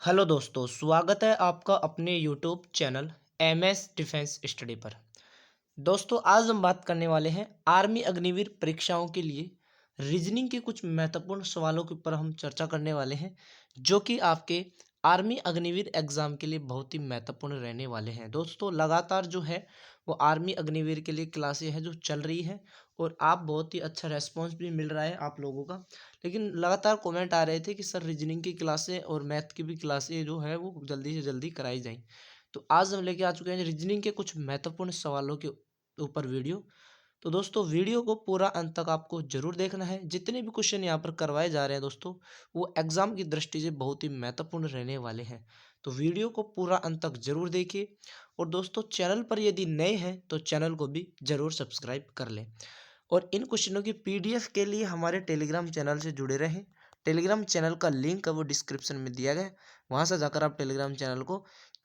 Hello दोस्तों, स्वागत है आपका अपने YouTube channel MS defence study पर। दोस्तों, आज हम बात करने वाले हैं आर्मी अग्निवीर परीक्षाओं के लिए रीजनिंग के कुछ महत्वपूर्ण सवालों के ऊपर हम चर्चा करने वाले हैं, जो कि आपके आर्मी अग्निवीर एग्जाम के लिए बहुत ही महत्वपूर्ण रहने वाले हैं। दोस्तों, लगातार जो है वो आर्मी अग्निवीर के लिए क्लासें हैं जो चल रही है और आप बहुत ही अच्छा रेस्पॉन्स भी मिल रहा है आप लोगों का। लेकिन लगातार कमेंट आ रहे थे कि सर रीजनिंग की क्लासें और मैथ की भी क्लासें जो है वो जल्दी से जल्दी कराई जाएं। तो आज हम लेके आ चुके हैं रीजनिंग के कुछ महत्वपूर्ण सवालों के ऊपर वीडियो। तो दोस्तों, वीडियो को पूरा अंत तक आपको जरूर देखना है। जितने भी क्वेश्चन यहाँ पर करवाए जा रहे हैं दोस्तों, वो एग्जाम की दृष्टि से बहुत ही महत्वपूर्ण रहने वाले हैं। तो वीडियो को पूरा अंत तक जरूर देखिए। और दोस्तों, चैनल पर यदि नए हैं तो चैनल को भी जरूर सब्सक्राइब कर लें। और इन क्वेश्चनों की पीडीएफ के लिए हमारे टेलीग्राम चैनल से जुड़े रहें। टेलीग्राम चैनल का लिंक है वो डिस्क्रिप्शन में दिया गया है, वहाँ से जाकर आप टेलीग्राम चैनल को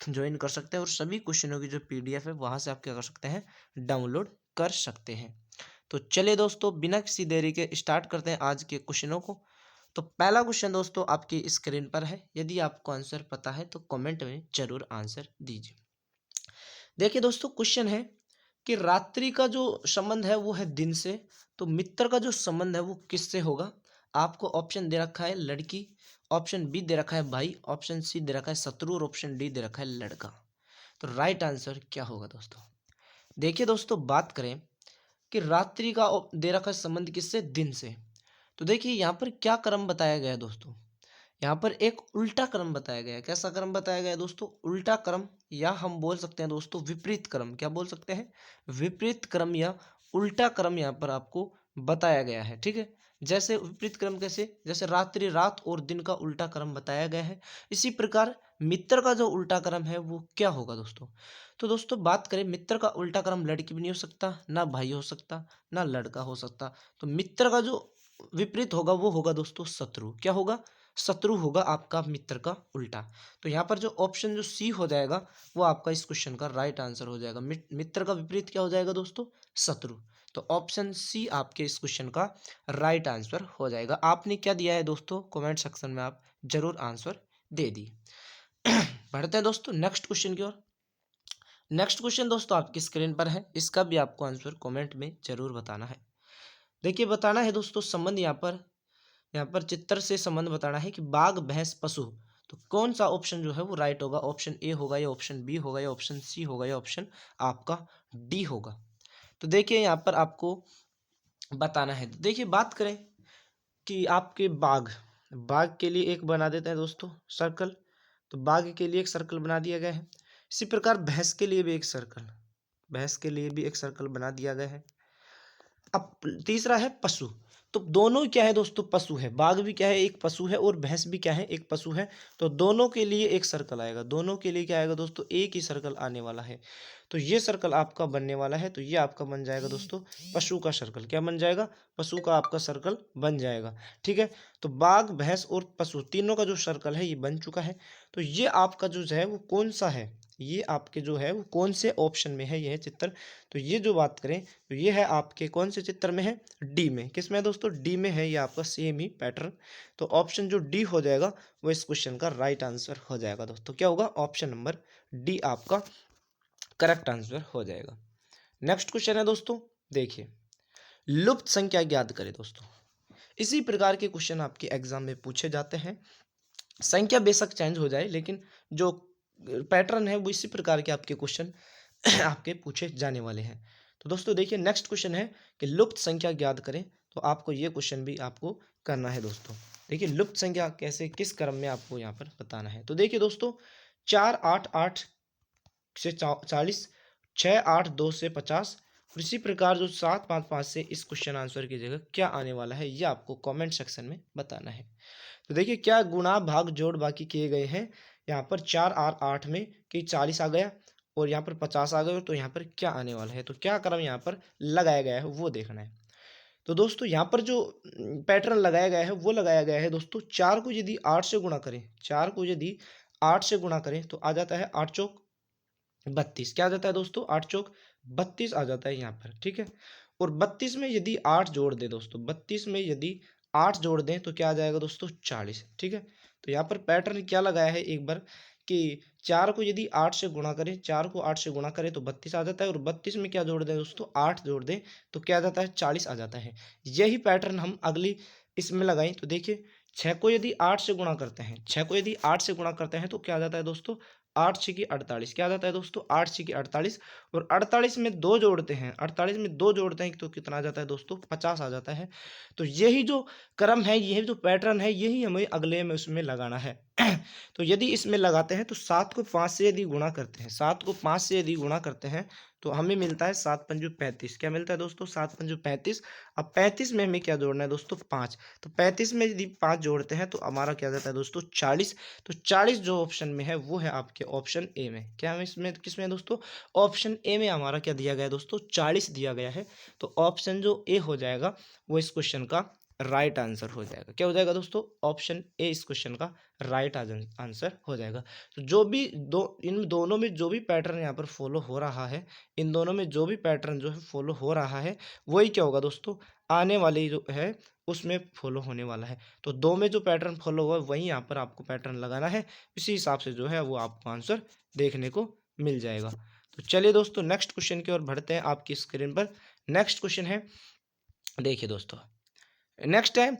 ज्वाइन कर सकते हैं और सभी क्वेश्चनों की जो पीडीएफ है वहाँ से आप क्या कर सकते हैं, डाउनलोड कर सकते हैं। तो चलिए दोस्तों, बिना किसी देरी के स्टार्ट करते हैं आज के क्वेश्चनों को। तो पहला क्वेश्चन दोस्तों आपकी स्क्रीन पर है। यदि आपको आंसर पता है तो कमेंट में जरूर आंसर दीजिए। देखिए दोस्तों, क्वेश्चन है कि रात्रि का जो संबंध है वो है दिन से, तो मित्र का जो संबंध है वो किससे होगा। आपको ऑप्शन दे रखा है लड़की, ऑप्शन बी दे रखा है भाई, ऑप्शन सी दे रखा है शत्रु और ऑप्शन डी दे रखा है लड़का। तो राइट आंसर क्या होगा दोस्तों। देखिए दोस्तों, बात करें कि रात्रि का दे रखा है संबंध किससे, दिन से। तो देखिए यहाँ पर क्या क्रम बताया गया है दोस्तों। यहाँ पर एक उल्टा क्रम बताया गया है। कैसा क्रम बताया गया है दोस्तों, उल्टा क्रम, या हम बोल सकते हैं दोस्तों विपरीत क्रम। क्या बोल सकते हैं, विपरीत क्रम या उल्टा क्रम यहाँ पर आपको बताया गया है। ठीक है, जैसे विपरीत क्रम कैसे, जैसे रात्रि रात और दिन का उल्टा क्रम बताया गया है, इसी प्रकार मित्र का जो उल्टा क्रम है वो क्या होगा दोस्तों। तो दोस्तों, बात करें मित्र का उल्टा क्रम लड़की भी नहीं हो सकता, ना भाई हो सकता, ना लड़का हो सकता। तो मित्र का जो विपरीत होगा वो होगा दोस्तों शत्रु। क्या होगा, शत्रु होगा आपका मित्र का उल्टा। तो यहाँ पर जो ऑप्शन जो सी हो जाएगा वो आपका इस क्वेश्चन का राइट आंसर हो जाएगा। मित्र का विपरीत क्या हो जाएगा दोस्तों, शत्रु। तो ऑप्शन सी आपके इस क्वेश्चन का राइट आंसर हो जाएगा। आपने क्या दिया है दोस्तों, कमेंट सेक्शन में आप जरूर आंसर दे दी। बढ़ते हैं दोस्तों नेक्स्ट क्वेश्चन की ओर। नेक्स्ट क्वेश्चन दोस्तों आपकी स्क्रीन पर है, इसका भी आपको आंसर कमेंट में जरूर बताना है। देखिए, बताना है दोस्तों संबंध, यहाँ पर चित्र से संबंध बताना है कि बाघ भैंस पशु। तो कौन सा ऑप्शन जो है वो राइट होगा, ऑप्शन ए होगा या ऑप्शन बी होगा या ऑप्शन सी होगा या ऑप्शन आपका डी होगा। तो देखिए यहाँ पर आपको बताना है। तो देखिए, बात करें कि आपके बाघ, बाघ के लिए एक बना देते हैं दोस्तों सर्कल। तो बाघ के लिए एक सर्कल बना दिया गया है। इसी प्रकार भैंस के लिए भी एक सर्कल, भैंस के लिए भी एक सर्कल बना दिया गया है। अब तीसरा है पशु। तो दोनों क्या है दोस्तों, पशु है। बाघ भी क्या है, एक पशु है, और भैंस भी क्या है, एक पशु है। तो दोनों के लिए एक सर्कल आएगा, दोनों के लिए क्या आएगा दोस्तों, एक ही सर्कल आने वाला है। तो ये सर्कल आपका बनने वाला है। तो ये आपका बन जाएगा दोस्तों पशु का सर्कल। क्या बन जाएगा, पशु का आपका सर्कल बन जाएगा। ठीक है, तो बाघ भैंस और पशु तीनों का जो सर्कल है ये बन चुका है। तो ये आपका जो है वो कौन सा है, ये आपके जो है वो कौन से ऑप्शन में है, यह चित्र। तो ये जो बात करें तो ये है आपके कौन से चित्र में है, डी में। किस में दोस्तों, डी में है। ये आपका सेम ही पैटर्न। तो ऑप्शन जो डी हो जाएगा वो इस क्वेश्चन का राइट आंसर हो जाएगा दोस्तों। क्या होगा, ऑप्शन नंबर डी आपका करेक्ट आंसर हो जाएगा। नेक्स्ट क्वेश्चन है दोस्तों, देखिए लुप्त संख्या ज्ञात करें दोस्तों। इसी प्रकार के क्वेश्चन आपके एग्जाम में पूछे जाते हैं। संख्या बेशक चेंज हो जाए लेकिन जो पैटर्न है वो इसी प्रकार के आपके क्वेश्चन आपके पूछे जाने वाले हैं। तो दोस्तों देखिए, नेक्स्ट क्वेश्चन है कि लुप्त संख्या ज्ञात करें। तो आपको ये क्वेश्चन भी आपको करना है दोस्तों। देखिए, लुप्त संख्या कैसे, किस क्रम में आपको यहाँ पर बताना है। तो देखिए दोस्तों, 4 8 8 से 40, 6 8 2 से 50, और इसी प्रकार जो 7 5 5 से इस क्वेश्चन आंसर की जगह क्या आने वाला है ये आपको कमेंट सेक्शन में बताना है। तो देखिए, क्या गुणा भाग जोड़ बाकी किए गए हैं। यहाँ पर 4 और 8 में कि 40 आ गया और यहाँ पर 50 आ गए, तो यहाँ पर क्या आने वाला है, तो क्या क्रम यहाँ पर लगाया गया है वो देखना है। तो दोस्तों यहाँ पर जो पैटर्न लगाया गया है वो लगाया गया है दोस्तों, 4 को यदि 8 से गुणा करें, 4 को यदि 8 से गुणा करें तो आ जाता है 8 चौक 32। क्या आ जाता है दोस्तों, 8 चौक 32 आ जाता है यहाँ पर। ठीक है, और 32 में यदि 8 जोड़ दे दोस्तों, 32 में यदि 8 जोड़ दें तो क्या आ जाएगा दोस्तों 40। ठीक है, तो यहाँ पर पैटर्न क्या लगाया है एक बार कि 4 को यदि 8 से गुणा करें, 4 को 8 से गुणा करें तो 32 आ जाता है, और 32 में क्या जोड़ दें दोस्तों 8 जोड़ दें तो क्या आ जाता है 40 आ जाता है। यही पैटर्न हम अगली इसमें लगाएं तो देखिए 6 को यदि 8 से गुणा करते हैं, 6 को यदि 8 से गुणा करते हैं तो क्या आ जाता है दोस्तों 8 6 की 48, क्या आ जाता है दोस्तों 8 6 की 48, और 48 में 2 जोड़ते हैं, 48 में 2 जोड़ते हैं तो कितना आ जाता है दोस्तों 50 आ जाता है। तो यही जो क्रम है, यही जो पैटर्न है, यही हमें अगले में उसमें लगाना है। तो यदि इसमें लगाते हैं तो 7 को 5 से यदि गुणा करते हैं, 7 को 5 से यदि गुणा करते हैं तो हमें मिलता है 7 पंजू 35। क्या मिलता है दोस्तों 7 पंजू 35। अब 35 में हमें क्या जोड़ना है दोस्तों 5, तो 35 में यदि 5 जोड़ते हैं तो हमारा क्या जाता है दोस्तों 40। तो 40 जो ऑप्शन में है वो है आपके ऑप्शन ए में। क्या हमें इसमें किसमें है दोस्तों ऑप्शन ए में हमारा क्या दिया गया है दोस्तों 40 दिया गया है। तो ऑप्शन जो ए हो जाएगा वो इस क्वेश्चन का राइट आंसर हो जाएगा। क्या हो जाएगा दोस्तों ऑप्शन ए इस क्वेश्चन का राइट आंसर हो जाएगा। तो जो भी इन दोनों में जो भी पैटर्न यहाँ पर फॉलो हो रहा है, इन दोनों में जो भी पैटर्न जो है फॉलो हो रहा है वही क्या होगा दोस्तों आने वाली जो है उसमें फॉलो होने वाला है। तो दो में जो पैटर्न फॉलो हुआ वही यहाँ पर आपको पैटर्न लगाना है, इसी हिसाब से जो है वो आपको आंसर देखने को मिल जाएगा। तो चलिए दोस्तों नेक्स्ट क्वेश्चन की ओर बढ़ते हैं आपकी स्क्रीन पर। नेक्स्ट क्वेश्चन है, देखिए दोस्तों नेक्स्ट है,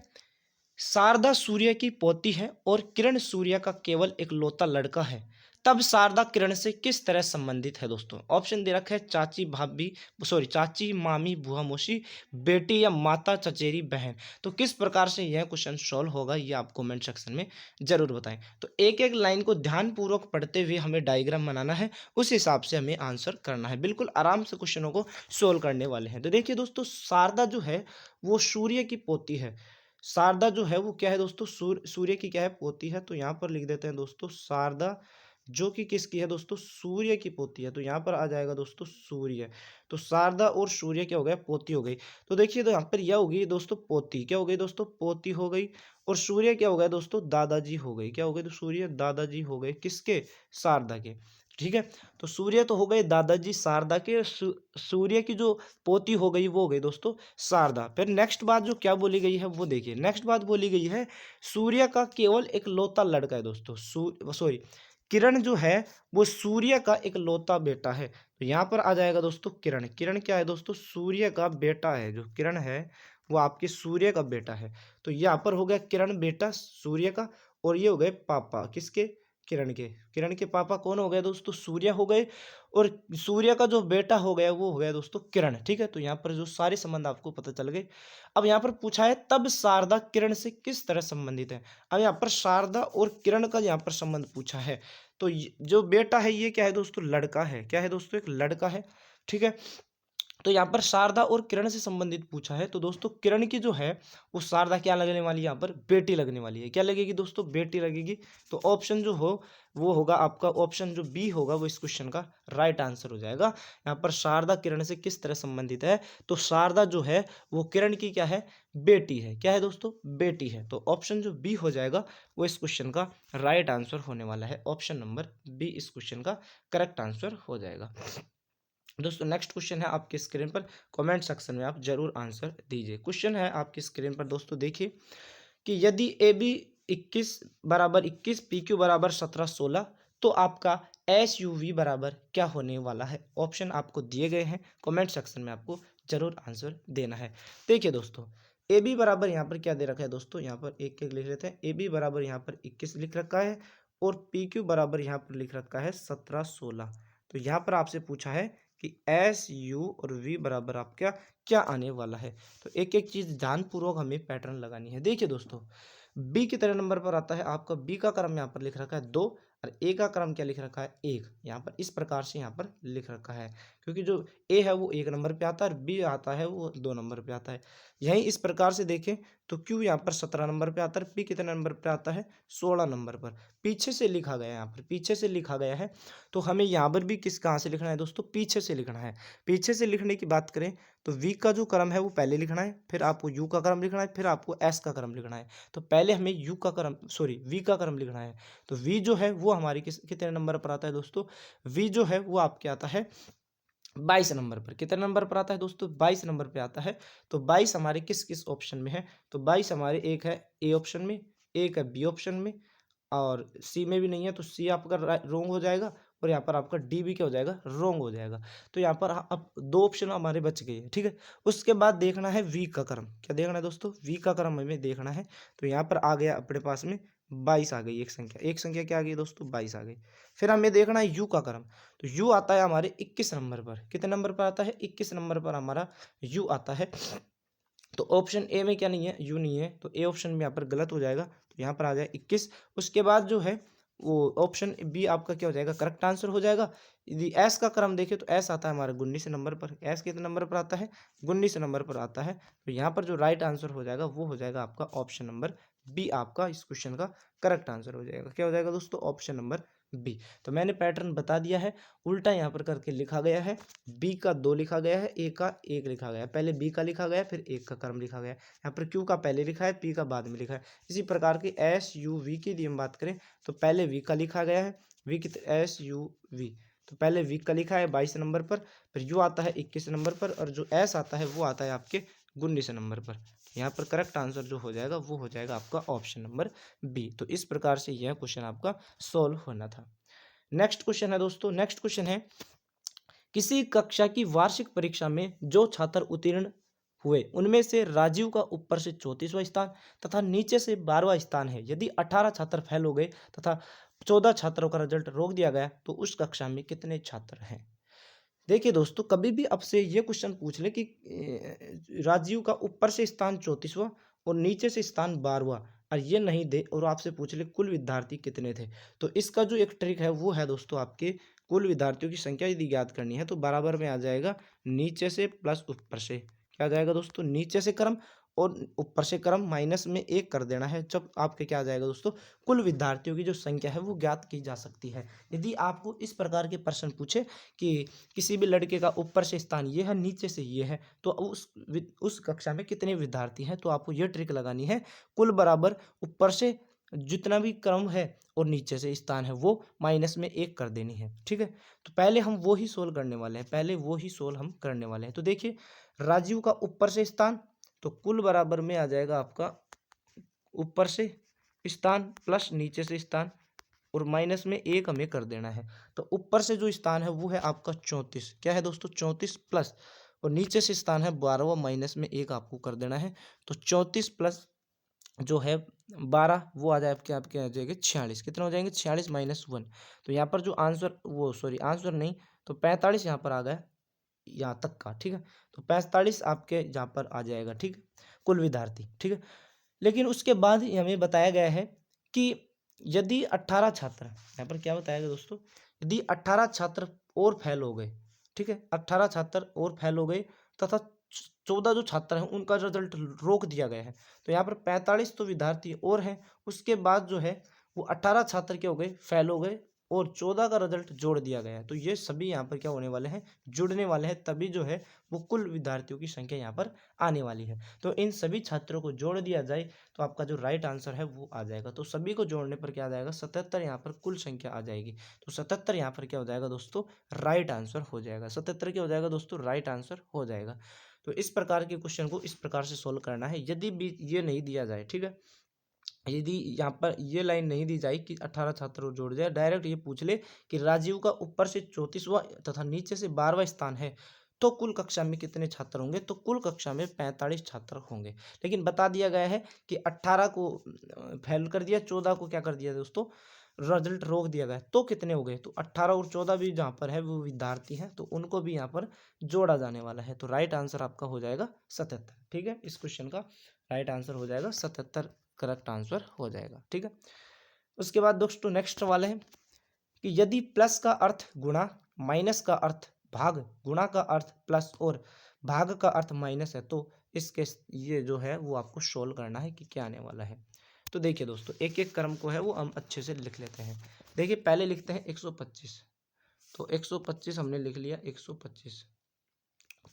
शारदा सूर्य की पोती है और किरण सूर्य का केवल इकलौता लड़का है, तब शारदा किरण से किस तरह संबंधित है दोस्तों। ऑप्शन दे रखा है चाची भाभी सॉरी चाची मामी बुआ मौसी बेटी या माता चचेरी बहन। तो किस प्रकार से यह क्वेश्चन सॉल्व होगा ये आप कमेंट सेक्शन में जरूर बताएं। तो एक एक लाइन को ध्यानपूर्वक पढ़ते हुए हमें डायग्राम बनाना है, उस हिसाब से हमें आंसर करना है। बिल्कुल आराम से क्वेश्चनों को सोल्व करने वाले हैं। तो देखिए दोस्तों शारदा जो है वो सूर्य की पोती है। शारदा जो है वो क्या है दोस्तों सूर्य की क्या है पोती है। तो यहाँ पर लिख देते हैं दोस्तों शारदा जो कि किसकी है दोस्तों सूर्य की पोती है। तो यहाँ पर आ जाएगा दोस्तों सूर्य। तो शारदा और सूर्य क्या हो गया पोती हो गई। तो देखिए तो यहाँ पर यह होगी दोस्तों पोती, क्या हो गई दोस्तों पोती हो गई, और सूर्य क्या हो गया दोस्तों दादाजी हो गई। क्या हो गई तो सूर्य दादाजी हो गए किसके शारदा के। ठीक है, तो सूर्य तो हो गए दादाजी शारदा के, सूर्य की जो पोती हो गई वो हो गई दोस्तों शारदा। फिर नेक्स्ट बात जो क्या बोली गई है वो देखिए, नेक्स्ट बात बोली गई है सूर्य का केवल एक लौता लड़का है दोस्तों। सॉरी किरण जो है वो सूर्य का एक लौता बेटा है। तो यहाँ पर आ जाएगा दोस्तों किरण। किरण क्या है दोस्तों सूर्य का बेटा है। जो किरण है वो आपके सूर्य का बेटा है। तो यहाँ पर हो गया किरण बेटा सूर्य का, और ये हो गए पापा किसके किरण के। किरण के पापा कौन हो गए दोस्तों सूर्य हो गए, और सूर्य का जो बेटा हो गया वो हो गया दोस्तों किरण। ठीक है, तो यहाँ पर जो सारे संबंध आपको पता चल गए। अब यहाँ पर पूछा है तब शारदा किरण से किस तरह संबंधित है। अब यहाँ पर शारदा और किरण का यहाँ पर संबंध पूछा है। तो जो बेटा है ये क्या है दोस्तों लड़का है। क्या है दोस्तों एक लड़का है। ठीक है, तो यहाँ पर शारदा और किरण से संबंधित पूछा है। तो दोस्तों किरण की जो है वो शारदा क्या लगने वाली है यहाँ पर बेटी लगने वाली है। क्या लगेगी दोस्तों बेटी लगेगी। तो ऑप्शन जो हो वो होगा आपका ऑप्शन जो बी होगा वो इस क्वेश्चन का राइट आंसर हो जाएगा। यहाँ पर शारदा किरण से किस तरह संबंधित है, तो शारदा जो है वो किरण की क्या है बेटी है। क्या है दोस्तों बेटी है। तो ऑप्शन जो बी हो जाएगा वो इस क्वेश्चन का राइट आंसर होने वाला है। ऑप्शन नंबर बी इस क्वेश्चन का करेक्ट आंसर हो जाएगा। दोस्तों नेक्स्ट क्वेश्चन है आपकी स्क्रीन पर, कमेंट सेक्शन में आप जरूर आंसर दीजिए। क्वेश्चन है आपकी स्क्रीन पर दोस्तों देखिए कि यदि ए बी 21 बराबर 21 पी क्यू बराबर 17 16 तो आपका एस यू वी बराबर क्या होने वाला है। ऑप्शन आपको दिए गए हैं, कमेंट सेक्शन में आपको जरूर आंसर देना है। देखिए दोस्तों ए बी बराबर यहाँ पर क्या दे रखा है दोस्तों, यहाँ पर एक एक लिख लेते हैं। ए बी बराबर यहाँ पर 21 लिख रखा है, और पी क्यू बराबर यहाँ पर लिख रखा है 17 16। तो यहाँ पर आपसे पूछा है कि एस यू और वी बराबर आपका क्या आने वाला है। तो एक एक चीज ध्यानपूर्वक हमें पैटर्न लगानी है। देखिए दोस्तों बी कितने नंबर पर आता है आपका, बी का क्रम यहाँ पर लिख रखा है 2, और ए का क्रम क्या लिख रखा है 1। यहाँ पर इस प्रकार से यहाँ पर लिख रखा है, क्योंकि जो ए है वो 1 नंबर पे आता है और बी आता है वो 2 नंबर पे आता है। यहीं इस प्रकार से देखें तो क्यू यहाँ पर 17 नंबर पे आता है, पी कितने नंबर पे आता है 16 नंबर पर। पीछे से लिखा गया है, यहाँ पर पीछे से लिखा गया है। तो हमें यहाँ पर भी किस कहाँ से लिखना है दोस्तों पीछे से लिखना है। पीछे से लिखने की बात करें तो वी का जो क्रम है वो पहले लिखना है, फिर आपको यू का क्रम लिखना है, फिर आपको एस का क्रम लिखना है। तो पहले हमें यू का क्रम सॉरी वी का क्रम लिखना है। तो वी जो है वो हमारी कितने नंबर पर आता है दोस्तों, वी जो है वो आपके आता है 22 नंबर पर। कितने नंबर पर आता है दोस्तों? 22 नंबर पे आता है। तो 22 हमारे किस किस ऑप्शन में है? तो 22 हमारे एक है ए ऑप्शन में, एक है बी ऑप्शन में और सी में भी नहीं है, तो सी आपका रॉन्ग हो जाएगा और यहाँ पर आपका डी भी क्या हो जाएगा? रॉन्ग हो जाएगा। तो यहाँ पर अब दो ऑप्शन हमारे बच गए हैं, ठीक है। उसके बाद देखना है वी का क्रम। क्या देखना है दोस्तों? वी का क्रम हमें देखना है। तो यहाँ पर आ गया अपने पास में 22 आ गई एक संख्या क्या आ गई दोस्तों? 22 आ गई। फिर हमें देखना है यू का क्रम। तो यू आता है हमारे 21 नंबर पर। कितने नंबर पर आता है? 21 नंबर पर हमारा यू आता है। तो ऑप्शन ए में क्या नहीं है? यू नहीं है, तो ए ऑप्शन में यहाँ पर गलत हो जाएगा। तो यहाँ पर आ जाए 21। उसके बाद जो है वो ऑप्शन बी आपका क्या हो जाएगा? करेक्ट आंसर हो जाएगा। यदि एस का क्रम देखें तो एस आता है हमारा 19 नंबर पर। एस कितने नंबर पर आता है? 19 नंबर पर आता है। तो यहाँ पर जो राइट आंसर हो जाएगा वो हो जाएगा आपका ऑप्शन नंबर बी। आपका इस क्वेश्चन का करेक्ट आंसर हो जाएगा। क्या हो जाएगा दोस्तों? Option number B. तो मैंने पैटर्न बता दिया है, उल्टा यहाँ पर करके लिखा गया है। बी का 2 लिखा गया है, ए का 1 लिखा गया है। पहले बी का लिखा गया फिर 1 का क्रम लिखा गया है। यहाँ पर क्यू का पहले लिखा है, पी का बाद में लिखा है। इसी प्रकार की एस यू वी की यदि हम बात करें तो पहले वी का लिखा गया है, वी की एस यू वी। तो पहले वी का लिखा है 22 नंबर पर, फिर यू आता है 21 नंबर पर और जो एस आता है वो आता है आपके 19 नंबर पर। यहाँ पर करेक्ट आंसर जो हो जाएगा वो हो जाएगा आपका ऑप्शन नंबर बी। तो इस प्रकार से यह क्वेश्चन आपका सॉल्व होना था। नेक्स्ट क्वेश्चन है दोस्तों, नेक्स्ट क्वेश्चन है किसी कक्षा की वार्षिक परीक्षा में जो छात्र उत्तीर्ण हुए उनमें से राजीव का ऊपर से 34वां स्थान तथा नीचे से 12वां स्थान है। यदि 18 छात्र फेल हो गए तथा 14 छात्रों का रिजल्ट रोक दिया गया तो उस कक्षा में कितने छात्र हैं? देखिए दोस्तों, कभी भी आपसे ये क्वेश्चन पूछ ले कि राजीव का ऊपर से स्थान 34वां और नीचे से स्थान 12वां और ये नहीं दे और आपसे पूछ ले कुल विद्यार्थी कितने थे, तो इसका जो एक ट्रिक है वो है दोस्तों आपके कुल विद्यार्थियों की संख्या यदि ज्ञात करनी है तो बराबर में आ जाएगा नीचे से प्लस ऊपर से। क्या आ जाएगा दोस्तों? नीचे से क्रम और ऊपर से क्रम माइनस में 1 कर देना है। जब आपके क्या आ जाएगा दोस्तों? कुल विद्यार्थियों की जो संख्या है वो ज्ञात की जा सकती है। यदि आपको इस प्रकार के प्रश्न पूछे कि किसी भी लड़के का ऊपर से स्थान ये है, नीचे से ये है, तो उस कक्षा में कितने विद्यार्थी हैं, तो आपको ये ट्रिक लगानी है। कुल बराबर ऊपर से जितना भी क्रम है और नीचे से स्थान है वो माइनस में 1 कर देनी है, ठीक है। तो पहले हम वो ही सोल्व करने वाले हैं, पहले वो ही सोल्व हम करने वाले हैं। तो देखिए, राजीव का ऊपर से स्थान, तो कुल बराबर में आ जाएगा आपका ऊपर से स्थान प्लस नीचे से स्थान और माइनस में 1 हमें कर देना है। तो ऊपर से जो स्थान है वो है आपका 34। क्या है दोस्तों? 34 प्लस और नीचे से स्थान है 12 माइनस में 1 आपको कर देना है। तो 34 प्लस जो है 12 वो आ जाए आपके आपके आ जाएंगे 46। कितने हो जाएंगे? 46 माइनस 1। तो यहाँ पर जो आंसर वो सॉरी आंसर नहीं तो 45 यहाँ पर आ गया यहाँ तक का, ठीक है। तो 45 आपके यहाँ पर आ जाएगा, ठीक है, कुल विद्यार्थी, ठीक है। लेकिन उसके बाद ही हमें बताया गया है कि यदि 18 छात्र, यहाँ पर क्या बताया गया दोस्तों? यदि 18 छात्र और फेल हो गए, ठीक है, 18 छात्र और फेल हो गए तथा 14 जो छात्र हैं उनका रिजल्ट रोक दिया गया है, तो यहाँ पर 45 तो विद्यार्थी और हैं। उसके बाद जो है वो 18 छात्र क्या हो गए? फेल हो गए और 14 का रिजल्ट जोड़ दिया गया है। तो ये सभी यहाँ पर क्या होने वाले हैं? जुड़ने वाले हैं, तभी जो है वो कुल विद्यार्थियों की संख्या यहाँ पर आने वाली है। तो इन सभी छात्रों को जोड़ दिया जाए तो आपका जो राइट आंसर है वो आ जाएगा। तो सभी को जोड़ने पर क्या आ जाएगा? 77 यहाँ पर कुल संख्या आ जाएगी। तो 77 यहाँ पर क्या हो जाएगा दोस्तों? राइट आंसर हो जाएगा। 77 क्या हो जाएगा दोस्तों? राइट आंसर हो जाएगा। तो इस प्रकार के क्वेश्चन को इस प्रकार से सोल्व करना है। यदि भी ये नहीं दिया जाए, ठीक है, यदि यहाँ पर ये लाइन नहीं दी जाए कि 18 छात्रों जोड़ जाए, डायरेक्ट ये पूछ ले कि राजीव का ऊपर से 34वां तथा नीचे से 12वां स्थान है तो कुल कक्षा में कितने छात्र होंगे, तो कुल कक्षा में 45 छात्र होंगे। लेकिन बता दिया गया है कि 18 को फेल कर दिया, 14 को क्या कर दिया दोस्तों? रिजल्ट रोक दिया गया, तो कितने हो गए? तो 18 और 14 भी जहाँ पर है वो विद्यार्थी हैं, तो उनको भी यहाँ पर जोड़ा जाने वाला है। तो राइट आंसर आपका हो जाएगा 77, ठीक है। इस क्वेश्चन का राइट आंसर हो जाएगा 77, करेक्ट आंसर हो जाएगा, ठीक है। उसके बाद दोस्तों नेक्स्ट वाले हैं कि यदि प्लस का अर्थ गुणा, माइनस का अर्थ भाग, गुणा का अर्थ प्लस और भाग का अर्थ माइनस है, तो इसके ये जो है वो आपको सोल्व करना है कि क्या आने वाला है। तो देखिए दोस्तों, एक एक क्रम को है वो हम अच्छे से लिख लेते हैं। देखिए, पहले लिखते हैं 125। तो 125 हमने लिख लिया, 125,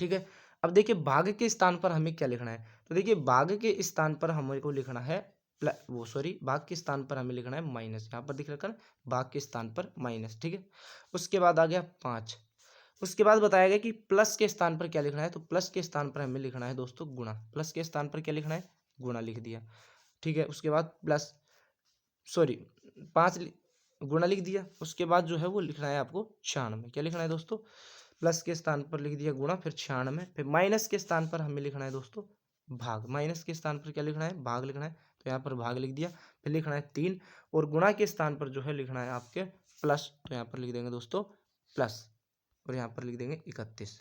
ठीक है। अब देखिए भाग के स्थान पर हमें क्या लिखना है, तो देखिए भाग के स्थान पर हमें को लिखना है भाग के स्थान पर हमें लिखना है माइनस। यहाँ पर दिख रखा है भाग के स्थान पर माइनस, ठीक है। उसके बाद आ गया 5, उसके बाद बताया गया कि प्लस के स्थान पर क्या लिखना है, तो प्लस के स्थान पर हमें लिखना है दोस्तों गुणा। प्लस के स्थान पर क्या लिखना है, गुणा लिख दिया। ठीक है, उसके बाद प्लस सॉरी 5 गुणा लिख दिया। उसके बाद जो है वो लिखना है आपको 96। क्या लिखना है दोस्तों, प्लस के स्थान पर लिख दिया गुणा, फिर 96, फिर माइनस के स्थान पर हमें लिखना है दोस्तों भाग। माइनस के स्थान पर क्या लिखना है, भाग लिखना है, तो यहाँ पर भाग लिख दिया। फिर लिखना है 3 और गुणा के स्थान पर जो है लिखना है आपके प्लस, तो यहाँ पर लिख देंगे दोस्तों प्लस और यहाँ पर लिख देंगे 31।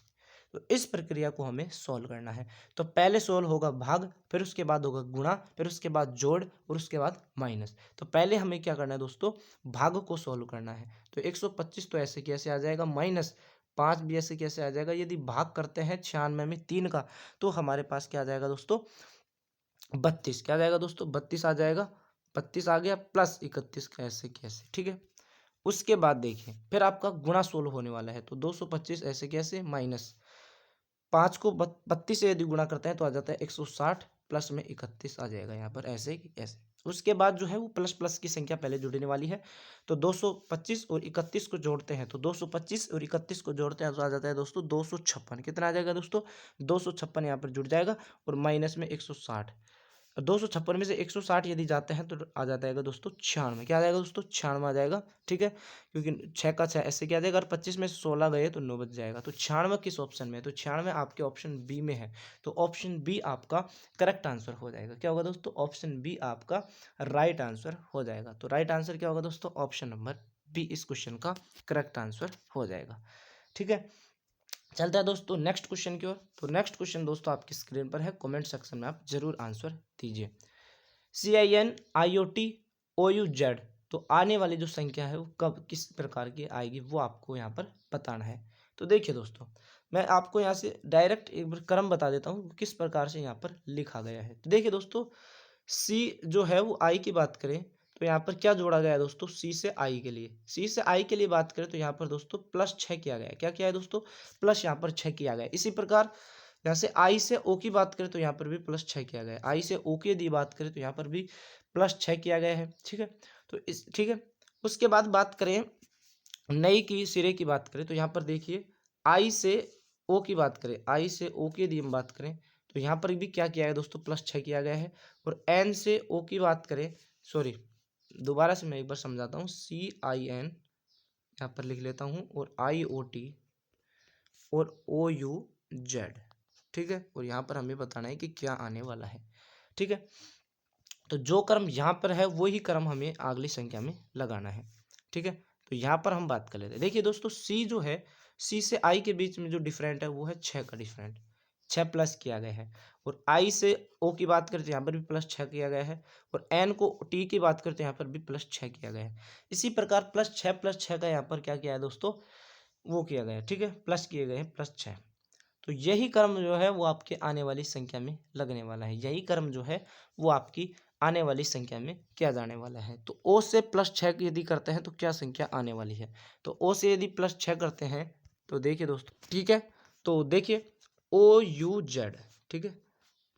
तो इस प्रक्रिया को हमें सॉल्व करना है। तो पहले सॉल्व होगा भाग, फिर उसके बाद होगा गुणा, फिर उसके बाद जोड़ और उसके बाद माइनस। तो पहले हमें क्या करना है दोस्तों, भाग को सॉल्व करना है। तो 125 तो ऐसे कैसे आ जाएगा, माइनस 5 भी ऐसे कैसे आ जाएगा। यदि भाग करते हैं 96 में 3 का, तो हमारे पास क्या आ जाएगा दोस्तों 32। क्या आ जाएगा दोस्तों 32 आ जाएगा। 32 आ गया प्लस 31 कैसे कैसे, ठीक है। उसके बाद देखिए फिर आपका गुणा सोल्व होने वाला है। तो 225 ऐसे कैसे, माइनस 5 को 32 से यदि गुणा करते हैं तो आ जाता है 160 प्लस में 31 आ जाएगा यहाँ पर ऐसे कि ऐसे। उसके बाद जो है वो प्लस प्लस की संख्या पहले जुड़ने वाली है। तो 225 और 31 को जोड़ते हैं, तो 225 और 31 को जोड़ते हैं तो आ जाता है दोस्तों 256। कितना आ जाएगा दोस्तों 256 यहाँ पर जुड़ जाएगा और माइनस में 160। 256 में से 160 यदि जाते हैं तो आ जाता है दोस्तों 96। क्या आ जाएगा दोस्तों 96 आ जाएगा, ठीक है। क्योंकि 6 का 6 ऐसे क्या आ जाएगा, अगर 25 में से 16 गए तो 9 बच जाएगा। तो 96 किस ऑप्शन में है, तो 96 आपके ऑप्शन बी में है। तो ऑप्शन बी आपका करेक्ट आंसर हो जाएगा। क्या होगा दोस्तों, ऑप्शन बी आपका राइट आंसर हो जाएगा। तो राइट आंसर क्या होगा दोस्तों, ऑप्शन नंबर बी इस क्वेश्चन का करेक्ट आंसर हो जाएगा, ठीक है। चलता है दोस्तों नेक्स्ट क्वेश्चन की ओर। तो नेक्स्ट क्वेश्चन दोस्तों आपकी स्क्रीन पर है, कमेंट सेक्शन में आप जरूर आंसर दीजिए। CINIOTOUZ, तो आने वाली जो संख्या है वो कब किस प्रकार की आएगी वो आपको यहाँ पर बताना है। तो देखिए दोस्तों मैं आपको यहाँ से डायरेक्ट एक बार क्रम बता देता हूँ किस प्रकार से यहाँ पर लिखा गया है। तो देखिए दोस्तों सी जो है वो आई की बात करें तो यहाँ पर क्या जोड़ा गया है दोस्तों, सी से आई के लिए। सी से आई के लिए बात करें तो यहाँ पर दोस्तों +6 किया गया है। क्या किया है दोस्तों, प्लस यहाँ पर 6 किया गया है। इसी प्रकार यहाँ से आई से ओ की बात करें तो यहाँ पर भी +6 किया गया है। आई से ओ की यदि बात करें तो यहाँ पर भी +6 किया गया है, ठीक है। तो इस ठीक है, उसके बाद बात करें नई की सिरे की बात करें तो यहाँ पर देखिए आई से ओ की बात करें, आई से ओ की यदि हम बात करें तो यहाँ पर भी क्या किया है दोस्तों +6 किया गया है। और एन से ओ की बात करें, सॉरी दोबारा से मैं एक बार समझाता हूँ, CIN यहाँ पर लिख लेता हूँ और IOT और OUZ, ठीक है। और यहाँ पर हमें बताना है कि क्या आने वाला है, ठीक है। तो जो क्रम यहाँ पर है वही क्रम हमें अगली संख्या में लगाना है, ठीक है। तो यहाँ पर हम बात कर लेते हैं। देखिए दोस्तों सी जो है, सी से आई के बीच में जो डिफरेंट है वो है 6 का डिफरेंट, 6 प्लस किया गया है। और आई से ओ की बात करते हैं यहाँ पर भी +6 किया गया है। और एन को टी की बात करते हैं यहाँ पर भी +6 किया गया है। इसी प्रकार +6 का यहाँ पर क्या किया है दोस्तों, वो किया गया है, ठीक है, प्लस किए गए हैं +6। तो यही क्रम जो है वो आपके आने वाली संख्या में लगने वाला है। यही क्रम जो है वो आपकी आने वाली संख्या में किया जाने वाला है। तो ओ से +6 यदि करते हैं तो क्या संख्या आने वाली है, तो ओ से यदि +6 करते हैं तो देखिए दोस्तों, ठीक है। तो देखिए OUZ, ठीक है,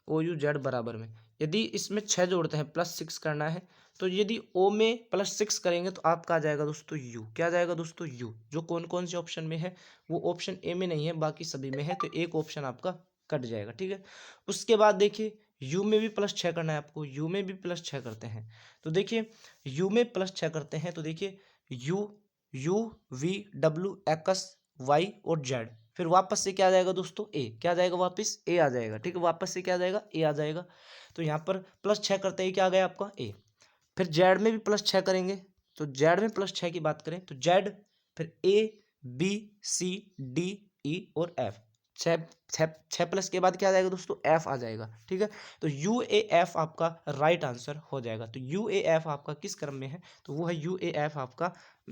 OUZ बराबर में यदि इसमें 6 जोड़ते हैं +6 करना है, तो यदि ओ में +6 करेंगे तो आपका आ जाएगा दोस्तों यू। क्या आ जाएगा दोस्तों यू, जो कौन कौन से ऑप्शन में है, वो ऑप्शन ए में नहीं है बाकी सभी में है। तो एक ऑप्शन आपका कट जाएगा, ठीक है। उसके बाद देखिए यू में भी +6 करना है आपको, यू में भी +6 करते हैं। तो देखिए यू में +6 करते हैं तो देखिए U, U, V, W, X, Y और जेड, फिर वापस से क्या आ जाएगा दोस्तों ए। क्या आ जाएगा, वापस ए आ जाएगा, ठीक है। वापस से क्या आ जाएगा, ए आ जाएगा। तो यहाँ पर +6 करते ही क्या आ गया आपका ए। फिर जेड में भी +6 करेंगे, तो जेड में +6 की बात करें तो जेड, फिर ए, बी, सी, डी, ई और एफ। 6 प्लस के बाद क्या आ जाएगा दोस्तों, एफ आ जाएगा, ठीक है। तो यू ए एफ आपका राइट आंसर हो जाएगा। तो यू ए एफ आपका किस क्रम में है, तो वो है यू ए एफ आपका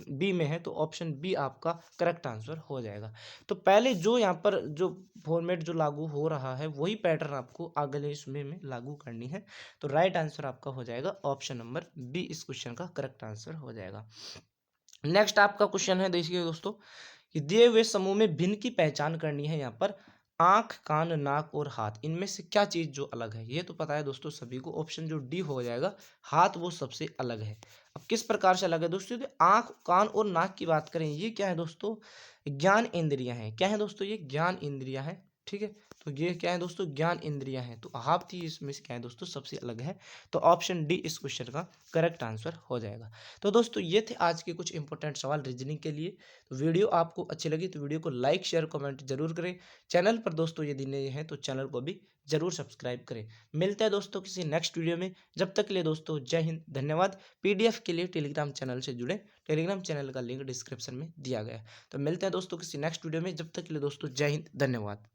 बी में है। तो ऑप्शन बी आपका करेक्ट आंसर हो जाएगा। तो पहले जो यहाँ पर जो फॉर्मेट जो लागू हो रहा है वही पैटर्न आपको अगले इसमें में लागू करनी है। तो राइट आंसर आपका हो जाएगा ऑप्शन नंबर बी इस क्वेश्चन का करेक्ट आंसर हो जाएगा। नेक्स्ट आपका क्वेश्चन है देखिए दोस्तों कि दिए हुए समूह में भिन्न की पहचान करनी है यहाँ पर आँख, कान, नाक और हाथ इनमें से क्या चीज़ जो अलग है? ये तो पता है दोस्तों सभी को, ऑप्शन जो डी हो जाएगा, हाथ वो सबसे अलग है। अब किस प्रकार से अलग है दोस्तों? तो आँख, कान और नाक की बात करें, ये क्या है दोस्तों? ज्ञान इंद्रियाँ हैं। क्या है दोस्तों? ये ज्ञान इंद्रियाँ हैं, ठीक है? तो ये क्या है दोस्तों? ज्ञान इंद्रियाँ हैं। तो हाथ ही इसमें से क्या है दोस्तों? सबसे अलग है। तो ऑप्शन डी इस क्वेश्चन का करेक्ट आंसर हो जाएगा। तो दोस्तों ये थे आज के कुछ इंपॉर्टेंट सवाल रीजनिंग के लिए। तो वीडियो आपको अच्छी लगी तो वीडियो को लाइक, शेयर, कमेंट जरूर करें। चैनल पर दोस्तों यदि नए हैं तो चैनल को भी जरूर सब्सक्राइब करें। मिलते हैं दोस्तों किसी नेक्स्ट वीडियो में। जब तक के लिए दोस्तों जय हिंद, धन्यवाद। पीडीएफ के लिए टेलीग्राम चैनल से जुड़े, टेलीग्राम चैनल का लिंक डिस्क्रिप्शन में दिया गया है। तो मिलते हैं दोस्तों किसी नेक्स्ट वीडियो में। जब तक के लिए दोस्तों जय हिंद, धन्यवाद।